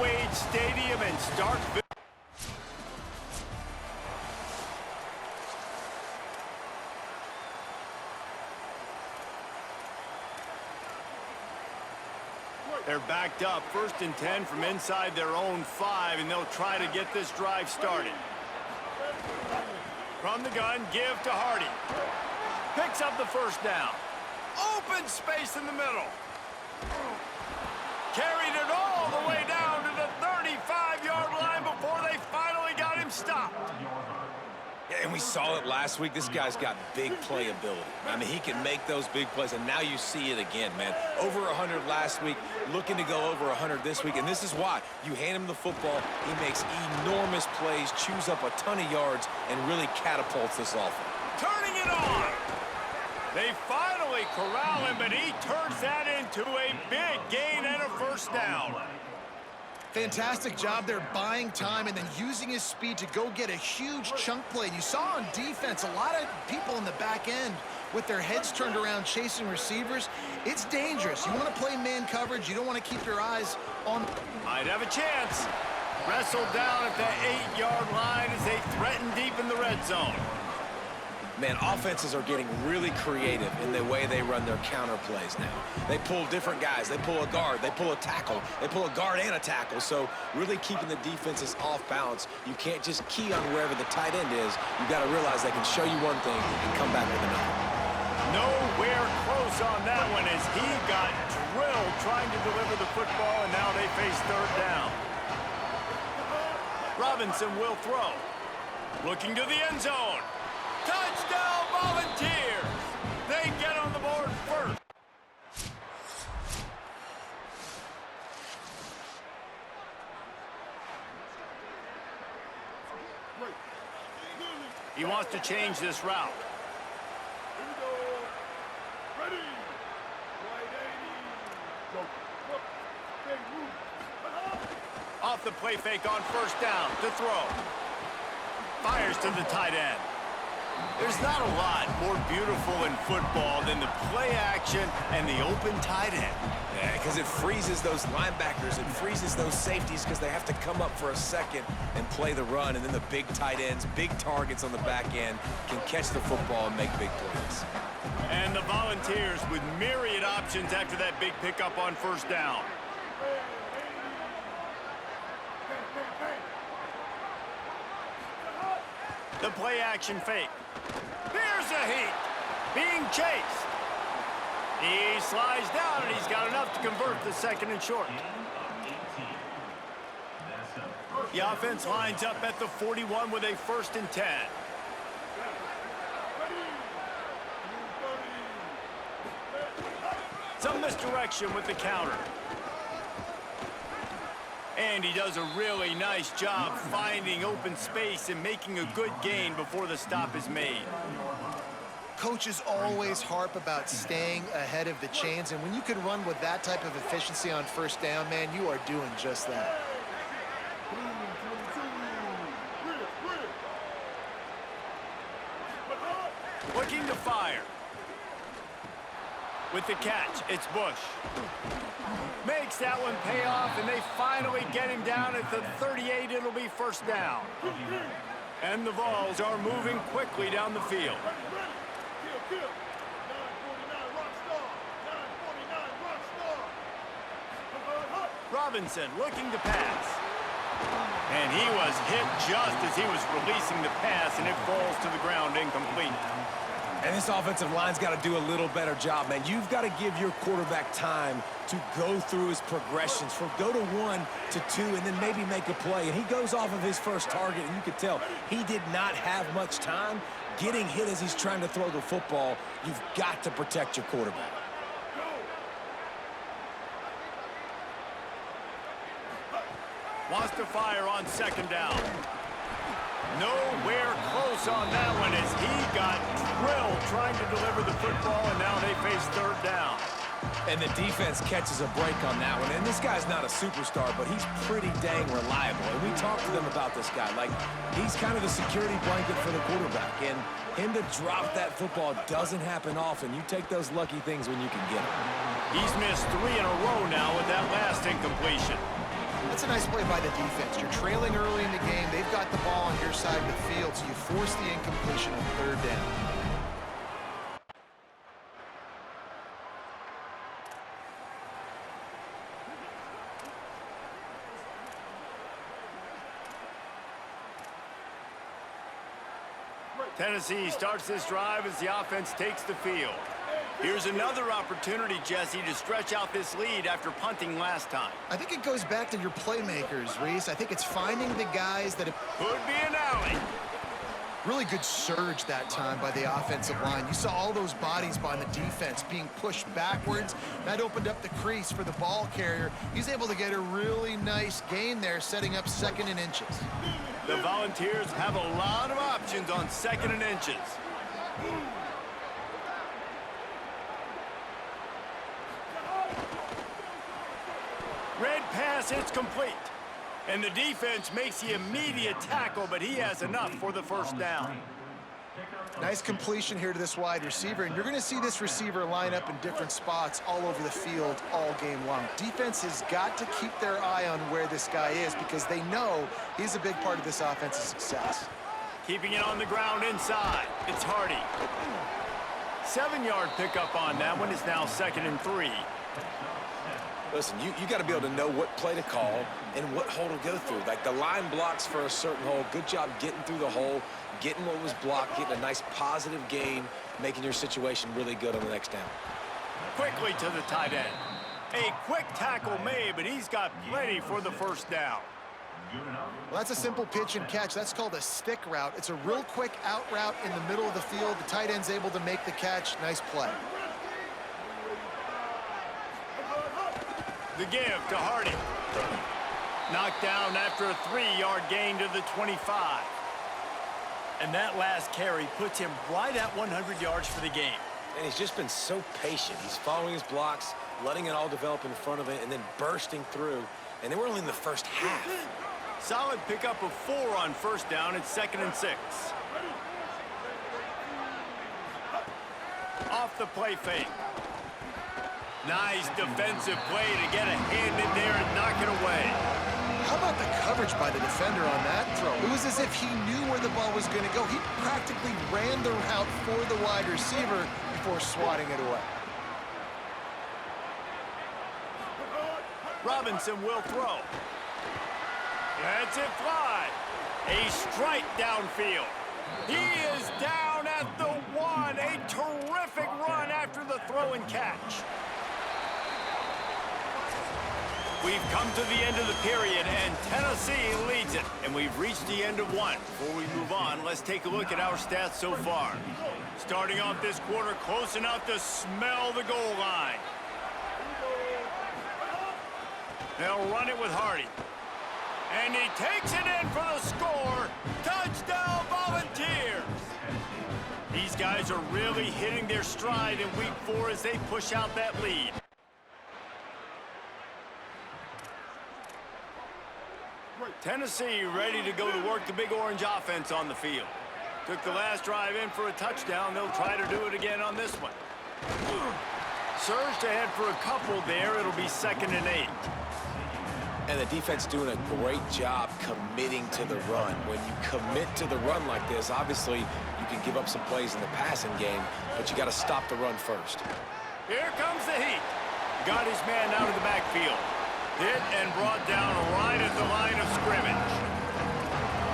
Wade Stadium in Starkville. They're backed up, 1st and 10 from inside their own 5, and they'll try to get this drive started. From the gun, give to Hardy. Picks up the 1st down. Open space in the middle. Carried it all the way down to the 35-yard line before they finally got him stopped. Yeah, and we saw it last week. This guy's got big playability. I mean, he can make those big plays, and now you see it again, man. Over 100 last week, looking to go over 100 this week, and this is why. You hand him the football, he makes enormous plays, chews up a ton of yards, and really catapults this offense. Turning it on. They finally corral him, but he turns that into a big gain and a 1st down. Fantastic job there buying time and then using his speed to go get a huge chunk play. You saw on defense a lot of people in the back end with their heads turned around chasing receivers. It's dangerous. You want to play man coverage. You don't want to keep your eyes on. Might have a chance. Wrestled down at the 8-yard line as they threaten deep in the red zone. Man, offenses are getting really creative in the way they run their counter plays now. They pull different guys. They pull a guard. They pull a tackle. They pull a guard and a tackle. So really keeping the defenses off balance. You can't just key on wherever the tight end is. You got to realize they can show you one thing and come back with another. Nowhere close on that one as he got drilled trying to deliver the football, and now they face 3rd down. Robinson will throw. Looking to the end zone. Touchdown, Volunteers! They get on the board first. He wants to change this route. Ready. Off the play fake on 1st down to throw. Fires to the tight end. There's not a lot more beautiful in football than the play action and the open tight end. Yeah, because it freezes those linebackers. It freezes those safeties because they have to come up for a second and play the run. And then the big tight ends, big targets on the back end can catch the football and make big plays. And the Volunteers with myriad options after that big pickup on 1st down. The play action fake. Here's a heat. Being chased. He slides down, and he's got enough to convert the 2nd and short. The offense lines up at the 41 with a 1st and 10. Some misdirection with the counter. And he does a really nice job finding open space and making a good gain before the stop is made. Coaches always harp about staying ahead of the chains, and when you can run with that type of efficiency on 1st down, man, you are doing just that. Looking to fire. With the catch, it's Bush. Makes that one pay off, and they finally get him down at the 38. It'll be 1st down. And the Vols are moving quickly down the field. Robinson looking to pass. And he was hit just as he was releasing the pass, and it falls to the ground incomplete. And this offensive line's got to do a little better job, man. You've got to give your quarterback time to go through his progressions, from go to 1 to 2, and then maybe make a play. And he goes off of his first target, and you could tell he did not have much time getting hit as he's trying to throw the football. You've got to protect your quarterback. Wants to fire on 2nd down. Nowhere close on that one as he got drilled trying to deliver the football, and now they face 3rd down. And the defense catches a break on that one. And this guy's not a superstar, but he's pretty dang reliable. And we talked to them about this guy. Like, he's kind of the security blanket for the quarterback. And him to drop that football doesn't happen often. You take those lucky things when you can get them. He's missed 3 in a row now with that last incompletion. That's a nice play by the defense. You're trailing early in the game. They've got the ball on your side of the field, so you force the incompletion on third down. Tennessee starts this drive as the offense takes the field. Here's another opportunity, Jesse, to stretch out this lead after punting last time. I think it goes back to your playmakers, Reese. I think it's finding the guys that Could be an alley. really good surge that time by the offensive line. You saw all those bodies by the defense being pushed backwards. That opened up the crease for the ball carrier. He's able to get a really nice gain there, setting up 2nd and inches. The Volunteers have a lot of options on 2nd and inches. Red pass, it's complete. And the defense makes the immediate tackle, but he has enough for the first down. Nice completion here to this wide receiver, and you're going to see this receiver line up in different spots all over the field all game long. Defense has got to keep their eye on where this guy is because they know he's a big part of this offense's success. Keeping it on the ground inside. It's Hardy. 7-yard pickup on that one. Is now 2nd and 3. Listen, you got to be able to know what play to call and what hole to go through. Like the line blocks for a certain hole. Good job getting through the hole, getting what was blocked, getting a nice positive gain, making your situation really good on the next down. Quickly to the tight end. A quick tackle made, but he's got plenty for the first down. Well, that's a simple pitch and catch. That's called a stick route. It's a real quick out route in the middle of the field. The tight end's able to make the catch. Nice play. The give to Hardy. Knocked down after a 3-yard gain to the 25. And that last carry puts him right at 100 yards for the game. And he's just been so patient. He's following his blocks, letting it all develop in front of it, and then bursting through. And they were only in the first half. Solid pickup of 4 on first down. It's 2nd and 6. Off the play fake. Nice defensive play to get a hand in there and knock it away. How about the coverage by the defender on that throw? It was as if he knew where the ball was going to go. He practically ran the route for the wide receiver before swatting it away. Robinson will throw. Lets it fly. A strike downfield. He is down at the 1. A terrific run after the throw and catch. We've come to the end of the period, and Tennessee leads it. And we've reached the end of one. Before we move on, let's take a look at our stats so far. Starting off this quarter, close enough to smell the goal line. They'll run it with Hardy. And he takes it in for the score. Touchdown, Volunteers! These guys are really hitting their stride in week 4 as they push out that lead. Tennessee ready to go to work the Big Orange offense on the field. Took the last drive in for a touchdown. They'll try to do it again on this one. Surged ahead for a couple there. It'll be 2nd and 8. And the defense doing a great job committing to the run. When you commit to the run like this, obviously you can give up some plays in the passing game, but you got to stop the run first. Here comes the heat. Got his man out of the backfield. Hit and brought down right at the line of scrimmage.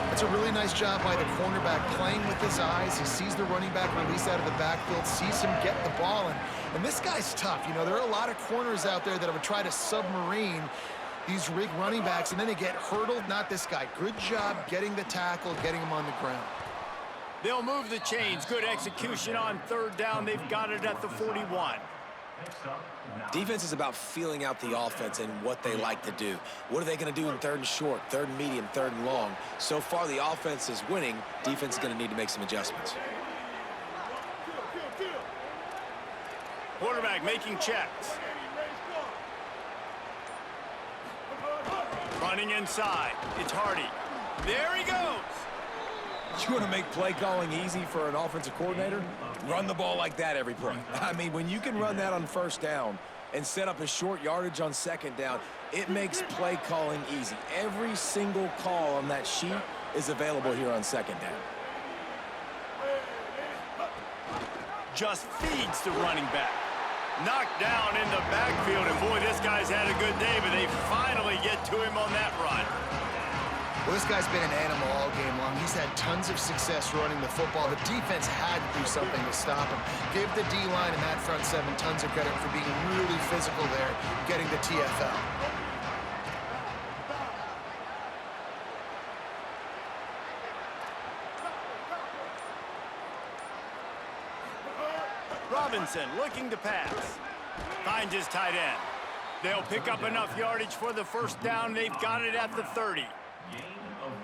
That's a really nice job by the cornerback, playing with his eyes. He sees the running back release out of the backfield, sees him get the ball, and this guy's tough. You know, there are a lot of corners out there that would try to submarine these rig running backs, and then they get hurdled. Not this guy. Good job getting the tackle, getting him on the ground. They'll move the chains. Good execution on 3rd down. They've got it at the 41. Defense is about feeling out the offense and what they like to do. What are they going to do in 3rd and short, 3rd and medium, 3rd and long? So far, the offense is winning. Defense is going to need to make some adjustments. Quarterback making checks. Running inside. It's Hardy. There he goes. You want to make play calling easy for an offensive coordinator? Run the ball like that every play. I mean, when you can run that on 1st down, and set up a short yardage on second down, it makes play calling easy. Every single call on that sheet is available here on second down. Just feeds the running back. Knocked down in the backfield, and boy, this guy's had a good day, but they finally get to him on that run. Well, this guy's been an animal all game long. He's had tons of success running the football. The defense had to do something to stop him. Give the D-line and that front seven tons of credit for being really physical there, getting the TFL. Robinson looking to pass. Finds his tight end. They'll pick up enough yardage for the first down. They've got it at the 30.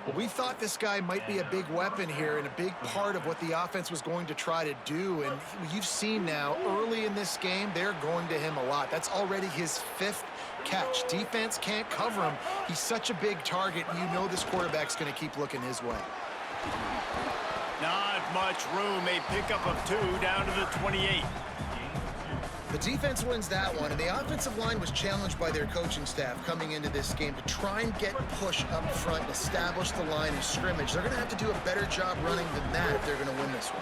Well, we thought this guy might be a big weapon here and a big part of what the offense was going to try to do. And you've seen now, early in this game, they're going to him a lot. That's already his 5th catch. Defense can't cover him. He's such a big target, and you know this quarterback's going to keep looking his way. Not much room. A pickup of 2 down to the 28. The defense wins that one, and the offensive line was challenged by their coaching staff coming into this game to try and get push up front and establish the line of scrimmage. They're going to have to do a better job running than that if they're going to win this one.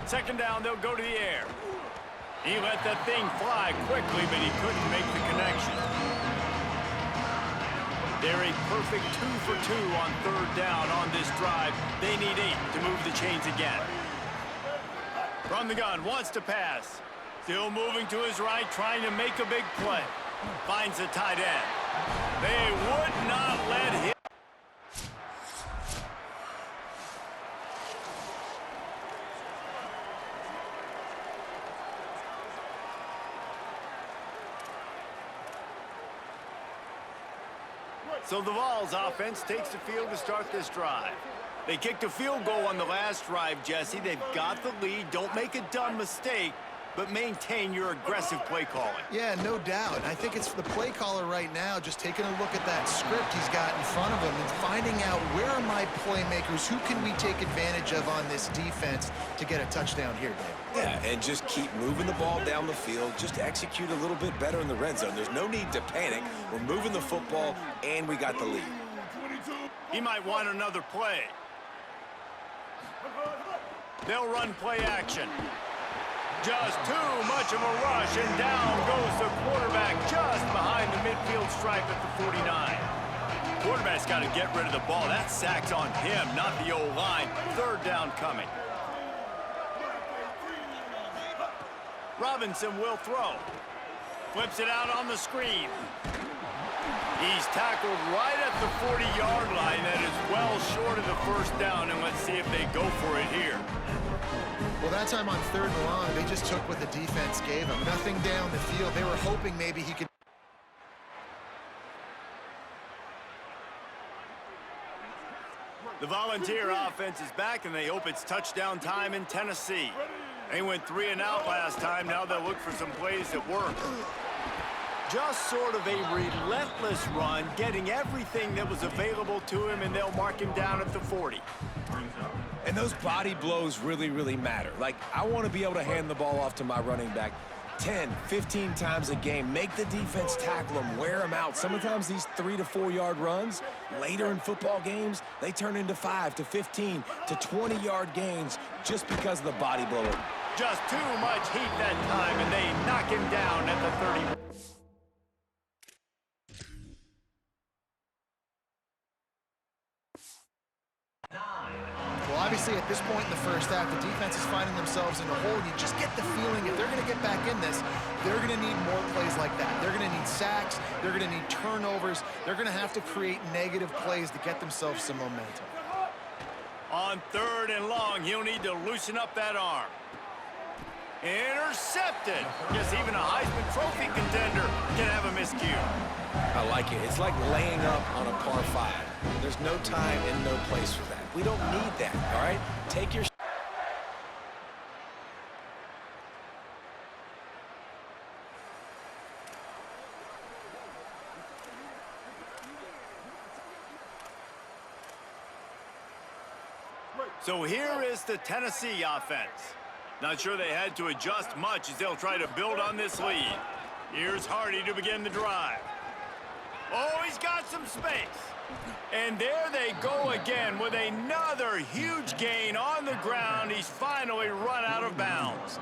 Second down, they'll go to the air. He let that thing fly quickly, but he couldn't make the connection. They're a perfect 2 for 2 on third down on this drive. They need 8 to move the chains again. From the gun, wants to pass. Still moving to his right, trying to make a big play. Finds the tight end. They would not let him. So the Vols offense takes the field to start this drive. They kicked a field goal on the last drive, Jesse. They've got the lead. Don't make a dumb mistake, but maintain your aggressive play calling. Yeah, no doubt. I think it's the play caller right now just taking a look at that script he's got in front of him and finding out where are my playmakers, who can we take advantage of on this defense to get a touchdown here, Dave. Yeah, and just keep moving the ball down the field. Just execute a little bit better in the red zone. There's no need to panic. We're moving the football, and we got the lead. He might want another play. They'll run play action. Just too much of a rush, and down goes the quarterback just behind the midfield stripe at the 49. Quarterback's got to get rid of the ball. That sack's on him, not the O-line. Third down coming. Robinson will throw. Flips it out on the screen. He's tackled right at the 40-yard line. That is well short of the first down, and let's see if they go for it here. Well, that time on third and long, they just took what the defense gave them. Nothing down the field. They were hoping maybe he could. The Volunteer offense is back, and they hope it's touchdown time in Tennessee. They went 3 and out last time. Now they'll look for some plays that work. Just sort of a relentless run, getting everything that was available to him, and they'll mark him down at the 40. And those body blows really, really matter. Like, I want to be able to hand the ball off to my running back 10, 15 times a game. Make the defense tackle them, wear them out. Sometimes these 3 to 4 yard runs, later in football games, they turn into 5 to 15 to 20-yard gains just because of the body blow. Just too much heat that time, and they knock him down at the 30. Well, obviously, at this point in the first half, the defense is finding themselves in a hole. You just get the feeling if they're going to get back in this, they're going to need more plays like that. They're going to need sacks. They're going to need turnovers. They're going to have to create negative plays to get themselves some momentum. On third and long, he'll need to loosen up that arm. Intercepted. Yes, even a Heisman Trophy contender can have a miscue. I like it. It's like laying up on a par 5. There's no time and no place for that. We don't need that, all right? Take your... So here is the Tennessee offense. Not sure they had to adjust much as they'll try to build on this lead. Here's Hardy to begin the drive. Oh, he's got some space. And there they go again with another huge gain on the ground. He's finally run out of bounds.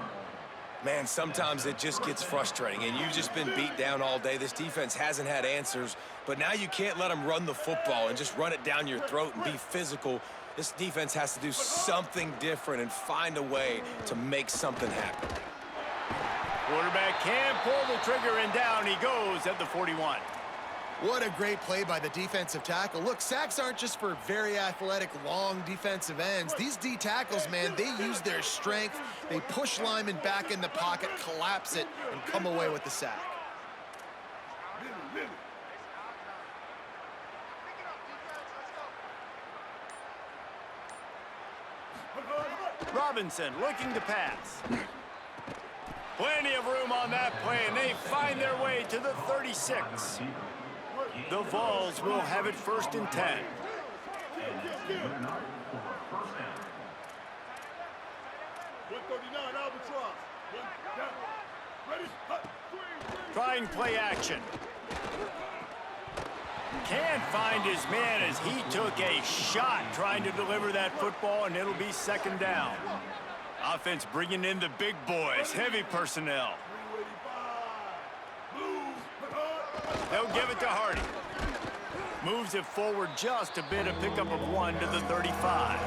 Man, sometimes it just gets frustrating, and you've just been beat down all day. This defense hasn't had answers, but now you can't let them run the football and just run it down your throat and be physical. This defense has to do something different and find a way to make something happen. Quarterback can pull the trigger, and down he goes at the 41. What a great play by the defensive tackle. Look, sacks aren't just for very athletic, long defensive ends. These D tackles, man, they use their strength. They push linemen back in the pocket, collapse it, and come away with the sack. Robinson looking to pass. Plenty of room on that play, and they find their way to the 36. The Vols will have it 1st and 10. Trying play action. Can't find his man as he took a shot trying to deliver that football, and it'll be 2nd down. Offense bringing in the big boys, heavy personnel. They'll give it to Hardy. Moves it forward just a bit, a pickup of 1 to the 35.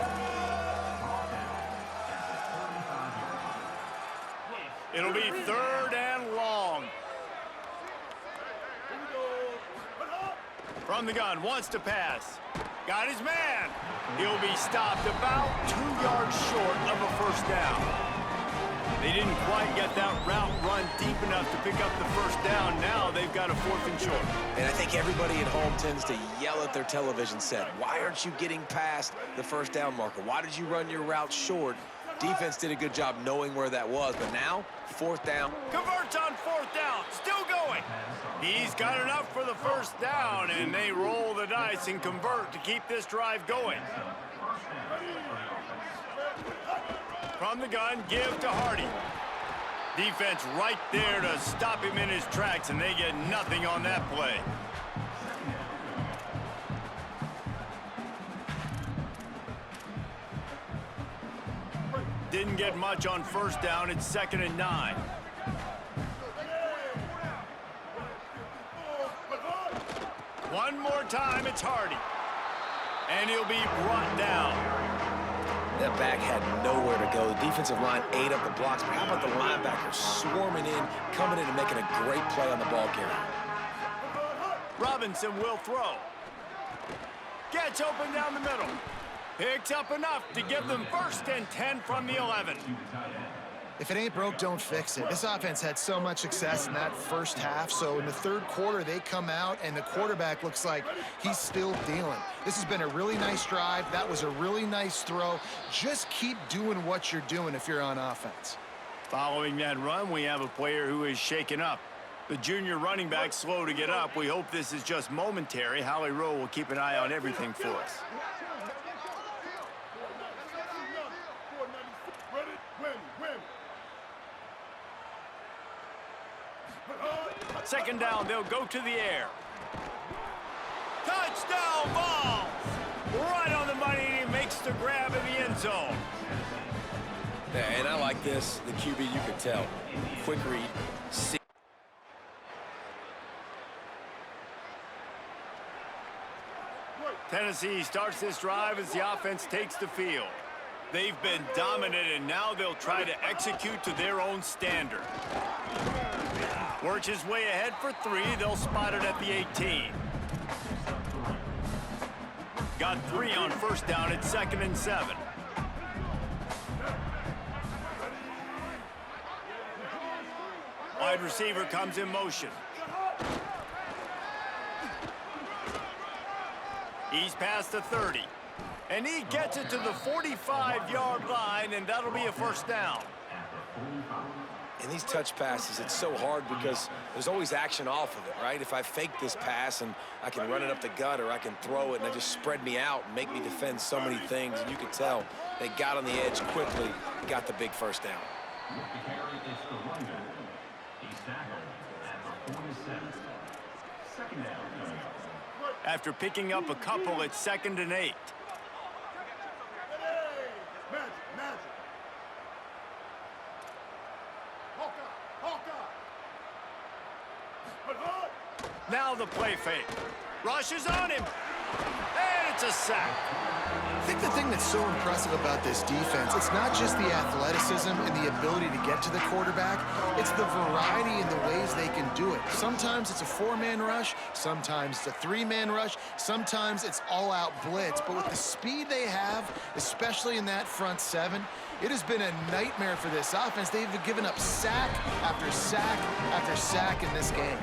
It'll be 3rd and long. From the gun, wants to pass. Got his man. He'll be stopped about 2 yards short of a 1st down. They didn't quite get that route run deep enough to pick up the 1st down. Now they've got a 4th and short. And I think everybody at home tends to yell at their television set. Why aren't you getting past the 1st down marker? Why did you run your route short? Defense did a good job knowing where that was, but now, 4th down. Converts on 4th down, still going. He's got enough for the 1st down, and they roll the dice and convert to keep this drive going. From the gun, give to Hardy. Defense right there to stop him in his tracks, and they get nothing on that play. Didn't get much on 1st down. It's 2nd and 9. One more time, it's Hardy. And he'll be brought down. That back had nowhere to go. The defensive line ate up the blocks, but how about the linebackers swarming in, coming in and making a great play on the ball carrier? Robinson will throw. Gets open down the middle. Picks up enough to give them 1st and 10 from the 11. If it ain't broke, don't fix it. This offense had so much success in that 1st half, so in the 3rd quarter, they come out, and the quarterback looks like he's still dealing. This has been a really nice drive. That was a really nice throw. Just keep doing what you're doing if you're on offense. Following that run, we have a player who is shaken up. The junior running back slow to get up. We hope this is just momentary. Howie Rowe will keep an eye on everything for us. Second down, they'll go to the air. Touchdown ball! Right on the money, and he makes the grab in the end zone. Yeah, and I like this. The QB, you can tell. Quick read. See. Tennessee starts this drive as the offense takes the field. They've been dominant, and now they'll try to execute to their own standard. Works his way ahead for 3. They'll spot it at the 18. Got 3 on 1st down. It's 2nd and 7. Wide receiver comes in motion. He's past the 30. And he gets it to the 45-yard line, and that'll be a 1st down. In these touch passes, it's so hard because there's always action off of it, right? If I fake this pass and I can run it up the gut, or I can throw it and they just spread me out and make me defend so many things, and you can tell they got on the edge quickly, got the big 1st down. With the carry, it's the running back. He's tackled at the 47. Second down coming up. After picking up a couple, it's 2nd and 8. Now the play fake. Rush is on him. And it's a sack. I think the thing that's so impressive about this defense, it's not just the athleticism and the ability to get to the quarterback, it's the variety in the ways they can do it. Sometimes it's a 4-man rush, sometimes it's a 3-man rush, sometimes it's all-out blitz. But with the speed they have, especially in that front 7, it has been a nightmare for this offense. They've given up sack after sack after sack in this game.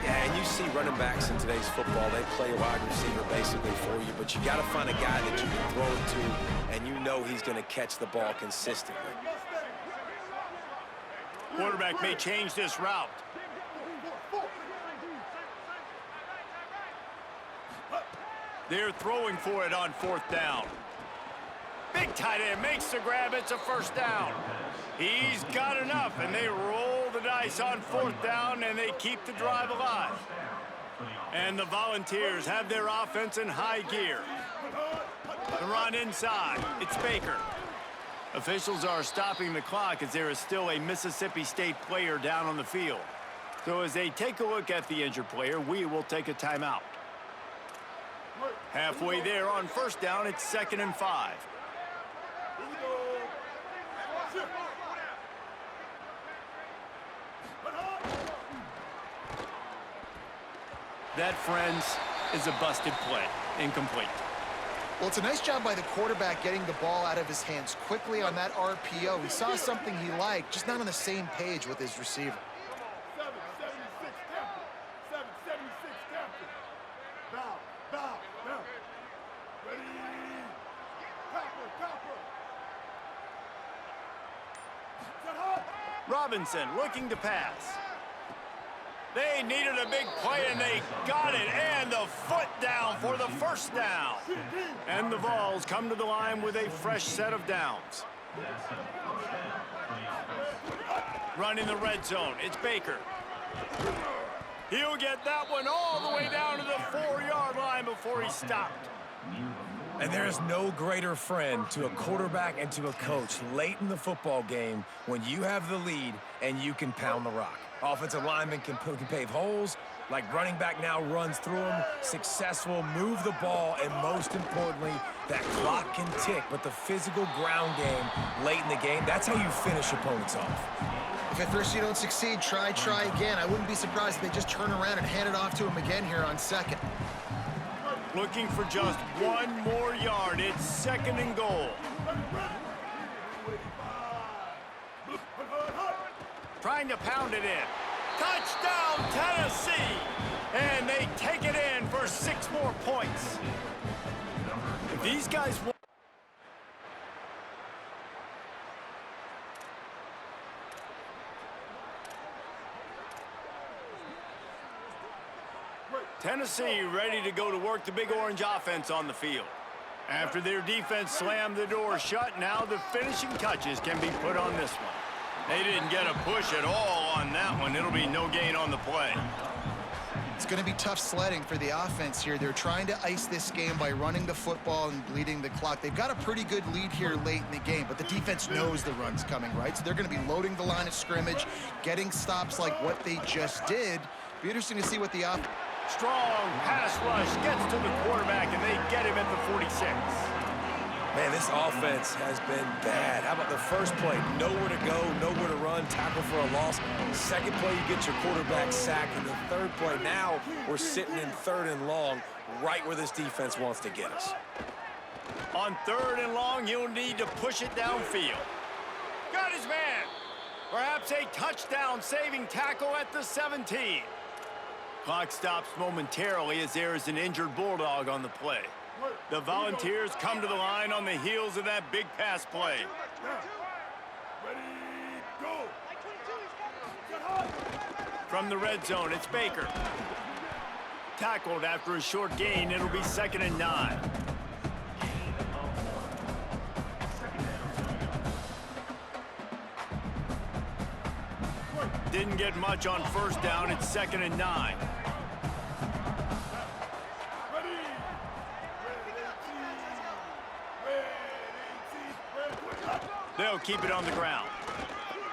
Yeah, and you see running backs in today's football, they play a wide receiver basically for you, but you got to find a guy that you can throw it to, and you know he's going to catch the ball consistently. Quarterback may change this route. They're throwing for it on 4th down. Big tight end makes the grab. It's a 1st down. He's got enough, and they roll the dice on 4th down, and they keep the drive alive. And the Volunteers have their offense in high gear. The run inside. It's Baker. Officials are stopping the clock as there is still a Mississippi State player down on the field. So as they take a look at the injured player, we will take a timeout. Halfway there on 1st down, it's 2nd and 5. That, friends, is a busted play. Incomplete. Well, it's a nice job by the quarterback getting the ball out of his hands quickly on that RPO. He saw something he liked, just not on the same page with his receiver. 776 Tampa. 776 Tampa. Bow. Ready. Copper. Set up. Robinson looking to pass. They needed a big play, and they got it. And the foot down for the 1st down. And the Vols come to the line with a fresh set of downs. Running the red zone, it's Baker. He'll get that one all the way down to the 4-yard line before he stopped. And there is no greater friend to a quarterback and to a coach late in the football game when you have the lead and you can pound the rock. Offensive linemen can pave holes, like running back now runs through them, successful, move the ball, and most importantly, that clock can tick, but the physical ground game late in the game, that's how you finish opponents off. If at first you don't succeed, try again. I wouldn't be surprised if they just turn around and hand it off to him again here on 2nd. Looking for just 1 more yard. It's 2nd and goal. Trying to pound it in. Touchdown, Tennessee! And they take it in for 6 more points. If these guys want... Tennessee ready to go to work the Big Orange offense on the field. After their defense slammed the door shut, now the finishing touches can be put on this one. They didn't get a push at all on that one. It'll be no gain on the play. It's going to be tough sledding for the offense here. They're trying to ice this game by running the football and bleeding the clock. They've got a pretty good lead here late in the game, but the defense knows the run's coming, right? So they're going to be loading the line of scrimmage, getting stops like what they just did. Be interesting to see what the offense... Strong pass rush gets to the quarterback, and they get him at the 46. Man, this offense has been bad. How about the first play? Nowhere to go, nowhere to run, tackle for a loss. Second play, you get your quarterback sacked. And the third play, now we're sitting in 3rd and long, right where this defense wants to get us. On 3rd and long, he'll need to push it downfield. Got his man. Perhaps a touchdown-saving tackle at the 17. Clock stops momentarily as there is an injured Bulldog on the play. The Volunteers come to the line on the heels of that big pass play. Ready, go. From the red zone, it's Baker. Tackled after a short gain, it'll be 2nd and 9. didn't get much on first down. It's 2nd and 9. Ready. They'll keep it on the ground.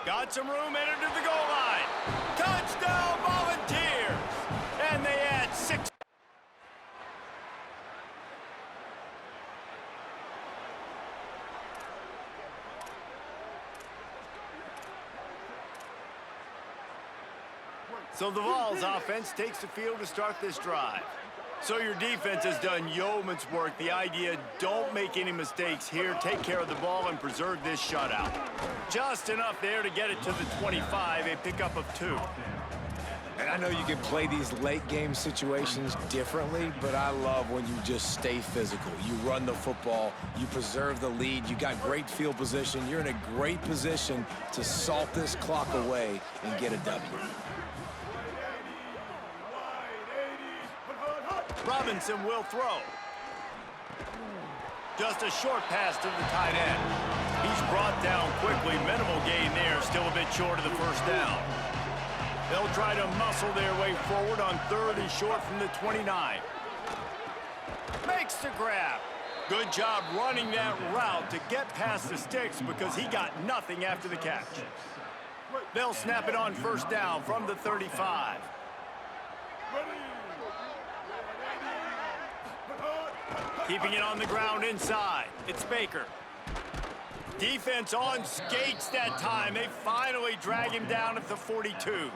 Got some room, entered to the goal line. Touchdown, Volunteers! And they add 6. So the Vols offense takes the field to start this drive. So your defense has done yeoman's work. The idea, don't make any mistakes here. Take care of the ball and preserve this shutout. Just enough there to get it to the 25, a pickup of 2. And I know you can play these late game situations differently, but I love when you just stay physical. You run the football, you preserve the lead, you got great field position. You're in a great position to salt this clock away and get a W. Robinson will throw. Just a short pass to the tight end. He's brought down quickly. Minimal gain there. Still a bit short of the first down. They'll try to muscle their way forward on 3rd and short from the 29. Makes the grab. Good job running that route to get past the sticks because he got nothing after the catch. They'll snap it on first down from the 35. Keeping it on the ground inside. It's Baker. Defense on skates that time. They finally drag him down at the 42.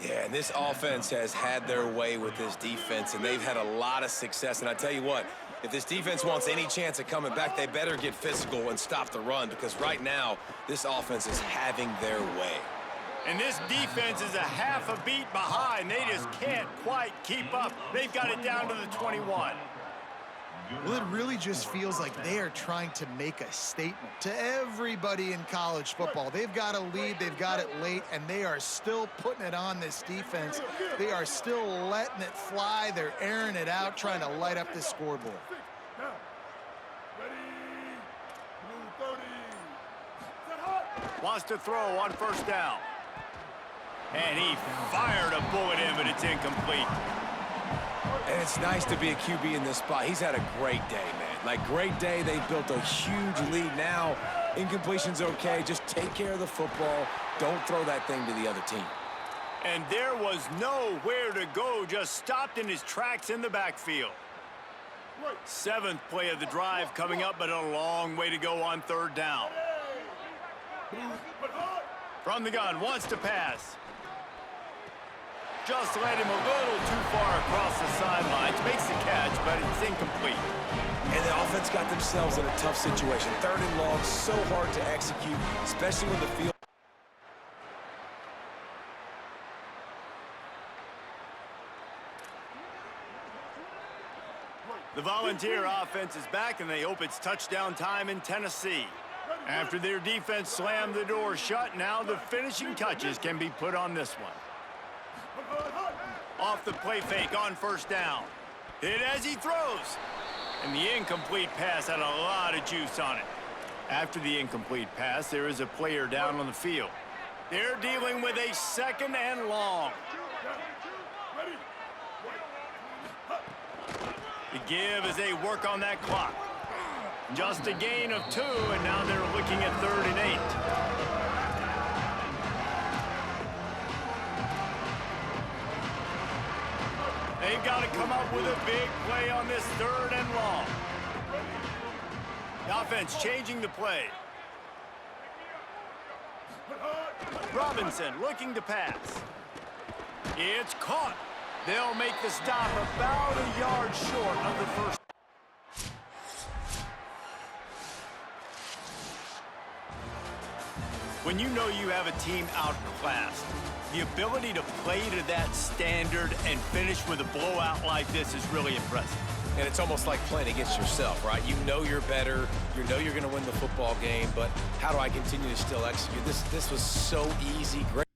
Yeah, and this offense has had their way with this defense, and they've had a lot of success. And I tell you what, if this defense wants any chance of coming back, they better get physical and stop the run, because right now, this offense is having their way. And this defense is a half a beat behind. They just can't quite keep up. They've got it down to the 21. Well, it really just feels like they are trying to make a statement to everybody in college football. They've got a lead, they've got it late, and they are still putting it on this defense. They are still letting it fly. They're airing it out, trying to light up this scoreboard. Wants to throw on first down. And he fired a bullet in, but it's incomplete. And it's nice to be a QB in this spot. He's had a great day, man. Like, great day. They've built a huge lead now. Incompletion's okay. Just take care of the football. Don't throw that thing to the other team. And there was nowhere to go. Just stopped in his tracks in the backfield. 7th play of the drive coming up, but a long way to go on 3rd down. From the gun, wants to pass. Just led him a little too far across the sidelines. Makes the catch, but it's incomplete. And the offense got themselves in a tough situation. 3rd and long, so hard to execute, especially when the field. The Volunteer offense is back, and they hope it's touchdown time in Tennessee. After their defense slammed the door shut, now the finishing touches can be put on this one. Off the play fake on first down. Hit as he throws. And the incomplete pass had a lot of juice on it. After the incomplete pass, there is a player down on the field. They're dealing with a 2nd and long. The give as they work on that clock. Just a gain of 2, and now they're looking at 3rd and 8. They've got to come up with a big play on this 3rd and long. The offense changing the play. Robinson looking to pass. It's caught. They'll make the stop about a yard short of the first. When you know you have a team outclassed, the ability to play to that standard and finish with a blowout like this is really impressive. And it's almost like playing against yourself, right? You know you're better. You know you're going to win the football game, but how do I continue to still execute? This was so easy. Great.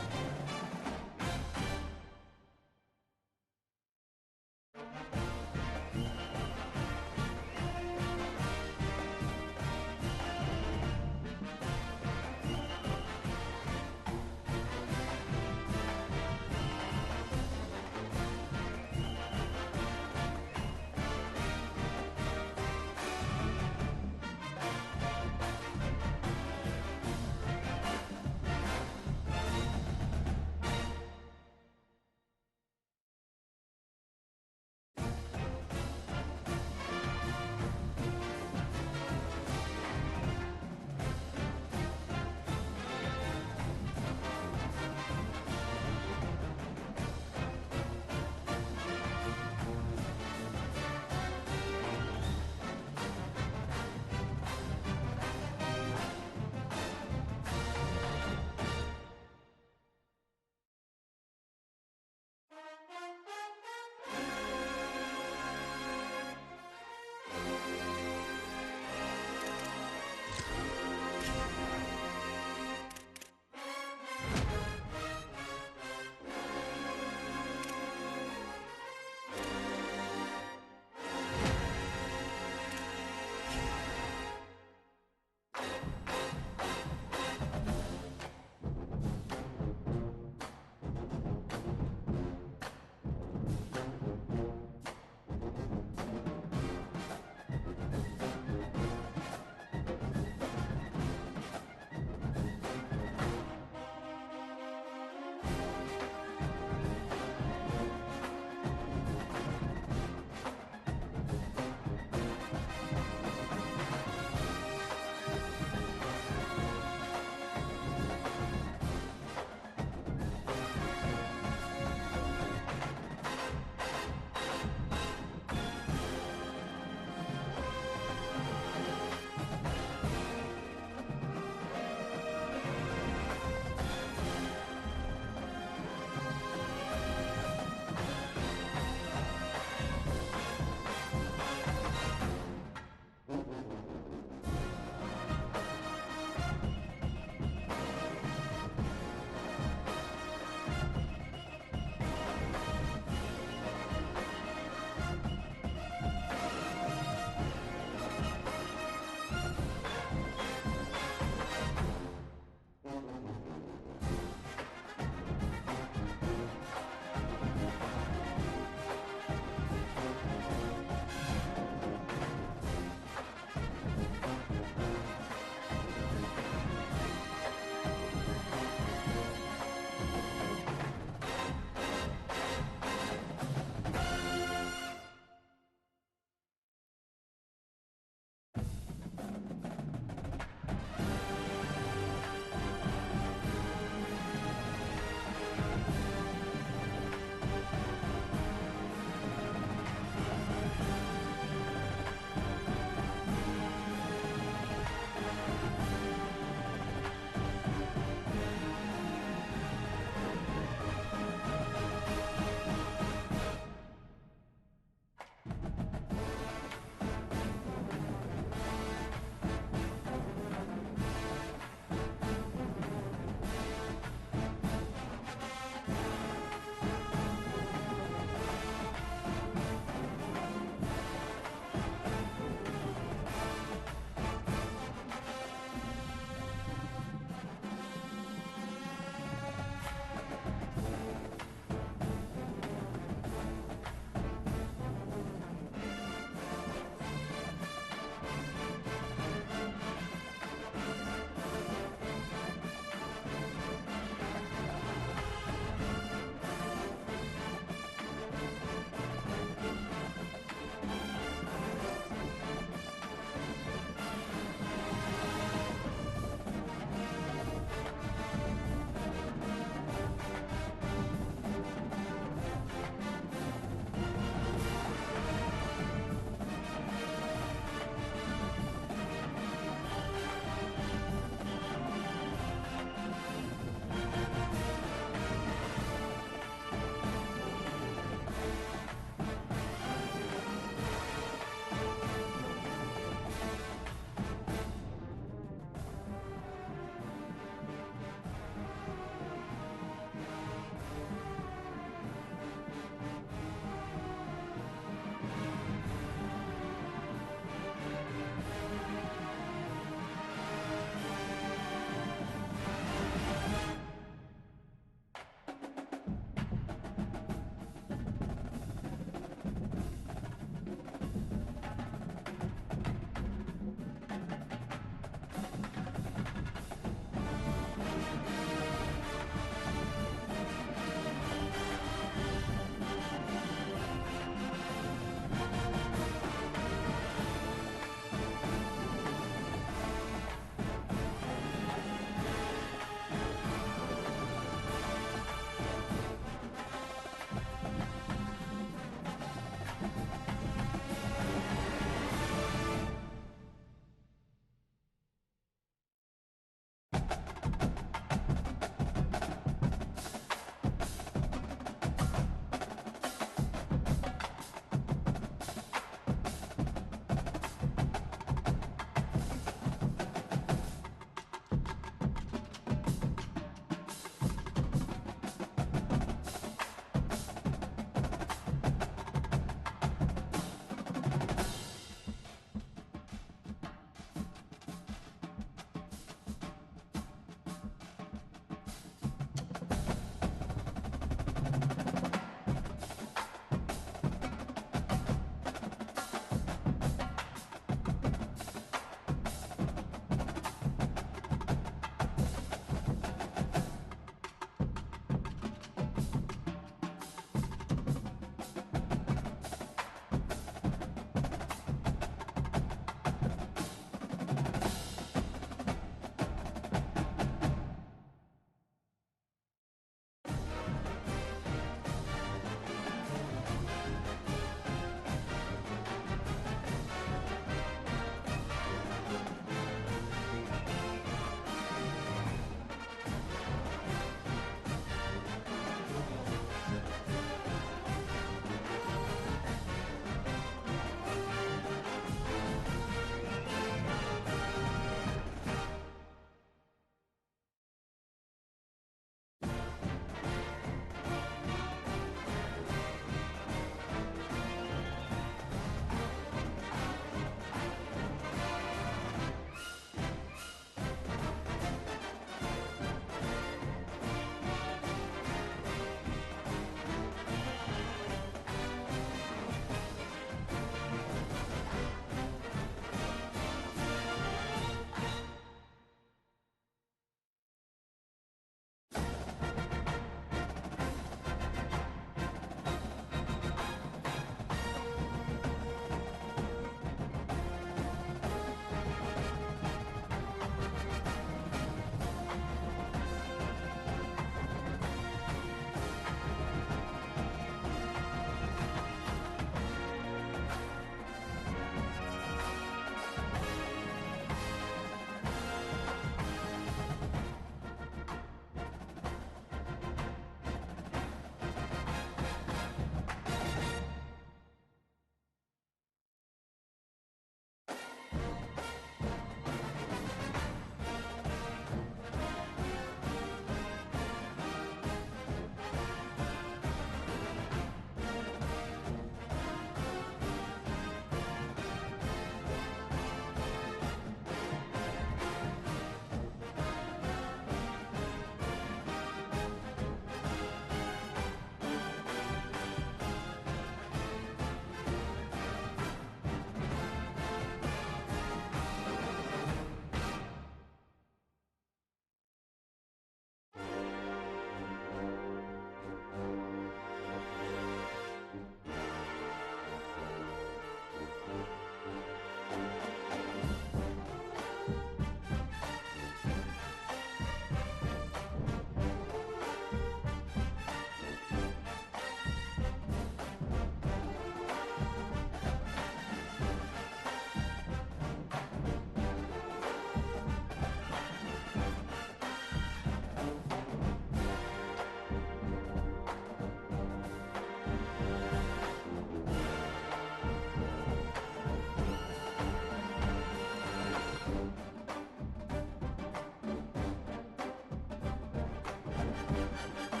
down.